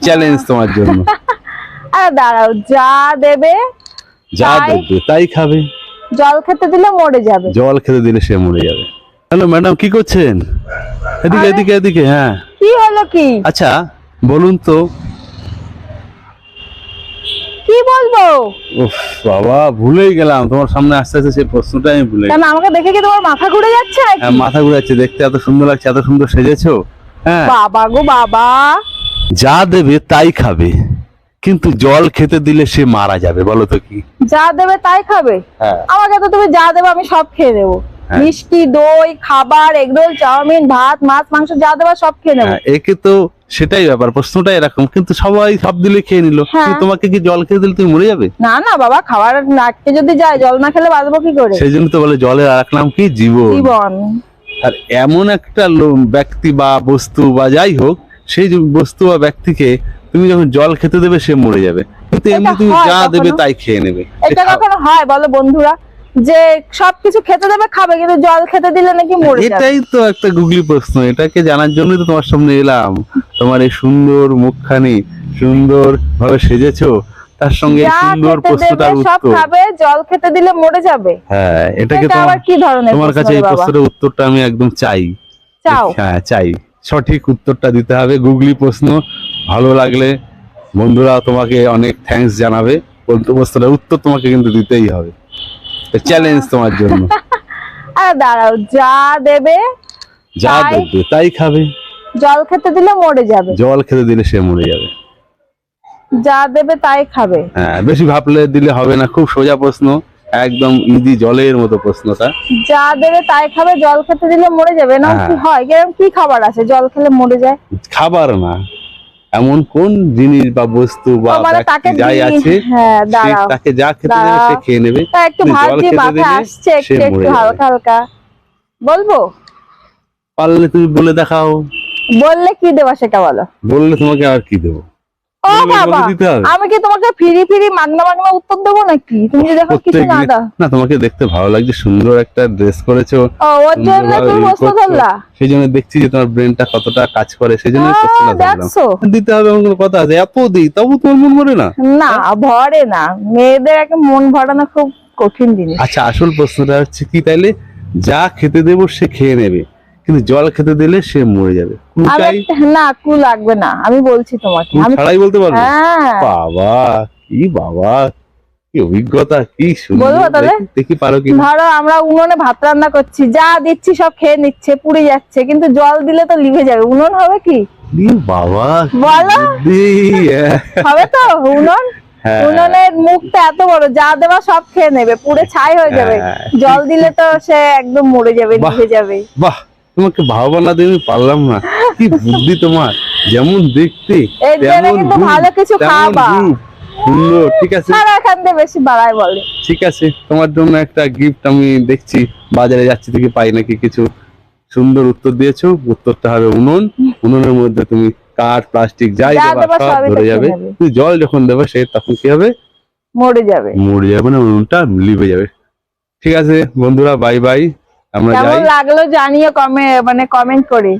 Challenge তোমার জন্য। আরে দাঁড়াও, যা দেবে তাই খাবে। জল খেতে দিলে মরে যাবে। জল খেতে দিলে সে মরে যাবে। হ্যালো ম্যাডাম, কি করছেন? এদিকে এদিকে এদিকে। হ্যাঁ, কি হলো? কি আচ্ছা বলুন তো। কি বলবো? উফ বাবা, ভুলেই গেলাম তোমার সামনে আসতে আসতে সেই প্রশ্নটা আমি ভুলে কেন, আমাকে দেখে কি তোমার মাথা ঘুরে যাচ্ছে নাকি? হ্যাঁ, মাথা ঘুরাচ্ছে। দেখতে এত সুন্দর লাগছে, এত সুন্দর সেজেছো। হ্যাঁ, বাবা গো বাবা, যা দেবে তাই খাবে, কিন্তু জল খেতে দিলে সে মারা যাবে। বলো তো কি? যা দেবে তাই খাবে? হ্যাঁ। আমাকে তো তুমি যা দেবে আমি সব খেয়ে দেবো। হ্যাঁ। মিষ্টি, দই, খাবার, এগরোল, চাউমিন, ভাত, মাছ, মাংস, যা দেবে সব খেয়ে নেবো। একে তো সেটাই ব্যাপার, প্রশ্নটা এরকম, কিন্তু সবাই সব দিলে খেয়ে নিল। হ্যাঁ। তোমাকে কি জল খেতে দিলে তুমি মরে যাবে? না না বাবা, খাবার নাটকে যদি যায়, জল না খেলে বাঁচবো কি করে? সেই জন্য তো বলে জলের আর এক নাম কি? জীবন। জীবন। আর এমন একটা ব্যক্তি বা বস্তু বা যাই হোক, সেই বস্তু বা ব্যক্তিকে তুমি যখন জল খেতে দেবে সে মরে যাবে, কিন্তু এমনি তুমি যা দেবে তাই খেয়ে নেবে। এটা কখনো হয় বলো বন্ধুরা, যে সবকিছু খেতে দেবে খাবে, কিন্তু জল খেতে দিলে নাকি মরে যাবে? এটাই তো একটা গুগলি প্রশ্ন। এটাকে জানার জন্যই তো তোমার সামনে এলাম। তোমার এই সুন্দর মুখখানি, সুন্দর ভাবে সেজেছো, তার সঙ্গে সুন্দর প্রশ্নটার সব উত্তর। খাবে, জল খেতে দিলে মরে যাবে। হ্যাঁ, এটাকে আবার কি ধরনের তোমার কাছে এই প্রশ্নের উত্তরটা আমি একদম চাই। চাও? হ্যাঁ চাই, সঠিক উত্তরটা দিতে হবে। গুগলি প্রশ্ন। ভালো লাগলে বন্ধুরা তোমাকে অনেক থ্যাঙ্কস জানাবে। প্রশ্নের উত্তর তোমাকে কিন্তু দিতেই হবে। চ্যালেঞ্জ তোমার জন্য। আরে দাঁড়াও, যা দেবে তাই খাবে। জল খেতে দিলে মরে যাবে। জল খেতে দিলে সে মরে যাবে। যা দেবে তাই খাবে। হ্যাঁ, বেশি ভাবলে দিলে হবে না। খুব সোজা প্রশ্ন, একদম ইজি, জলের মতো প্রশ্নটা। যা দেবে তাই খাবে, জল খেতে দিলে মরে যাবে। না কি হয়? কি খাবার আছে জল খেলে মরে যায়? খাবার না, এমন কোন জিনিস বা বস্তু বা যাই আছে, তাকে যা খেতে দেবে সে খেয়ে নেবে। একটু ভাবছি, মাথায় আসছে একটু একটু হালকা হালকা। বলবো? পারলে তুমি বলে দেখাও। বললে কি দেবা সেটা বলো। বললে তোমাকে আর কি দেবো? ও বাবা, আমি কি তোমাকে ফিরি ফিরি মাগনা মাগনা উত্তর দেবো নাকি? তুমি দেখো কিছু না দাও না। তোমাকে দেখতে ভালো লাগছে, সুন্দর একটা ড্রেস করেছো। ওর জন্য তুমি প্রশ্ন ধরলা? সেই জন্য দেখছি যে তোমার ব্রেনটা কতটা কাজ করে, সেই জন্য প্রশ্নটা ধরলাম। দিতে হবে এমন কোনো কথা আছে? এত দিই তবু তোমার মন ভরে না? না, ভরে না। মেয়েদের একটা মন ভরানো খুব কঠিন জিনিস। আচ্ছা, আসল প্রশ্নটা হচ্ছে কি তাইলে? যা খেতে দেবো সে খেয়ে নেবে, কিন্তু জল খেতে দিলে সে মরে যাবে। না, কু লাগবে না, আমি বলছি তোমাকে। আমি ছাড়াই বলতে পারবো? হ্যাঁ। বাবা, কি অভিজ্ঞতা, কি সুন্দর। বলবো তাহলে? দেখি পারো কি। ধরো আমরা উনুনে ভাত রান্না করছি, যা দিচ্ছি সব খেয়ে নিচ্ছে, পুড়ে যাচ্ছে, কিন্তু জল দিলে তো লিভে যাবে। উনুন হবে কি? বাবা, বলো হবে তো? উনুন, উনুনের মুখটা এত বড়, যা দেওয়া সব খেয়ে নেবে, পুড়ে ছাই হয়ে যাবে। জল দিলে তো সে একদম মরে যাবে, লিভে যাবে। বাহ, তোমাকে ভাবনা দিয়ে পারলাম না। কি বুদ্ধি তোমার! যেমন দেখতে কিন্তু ভালো কিছু খাবা। সুন্দর, ঠিক আছে। এখান থেকে বেশি বাড়ায় বলে। ঠিক আছে, তোমার জন্য একটা গিফট আমি দেখছি, বাজারে যাচ্ছি দেখি পাই নাকি কিছু। সুন্দর উত্তর দিয়েছো। উত্তরটা হবে উনুন। উনুনের মধ্যে তুমি কাঠ, প্লাস্টিক যাই দেবা সব ধরে যাবে। তুমি জল যখন দেবে সে তখন কি হবে? মরে যাবে। মরে যাবে না, উনুনটা লিভে যাবে। ঠিক আছে বন্ধুরা, বাই বাই। আমরা যাই। কেমন লাগলো জানিও কমেন্ট করে।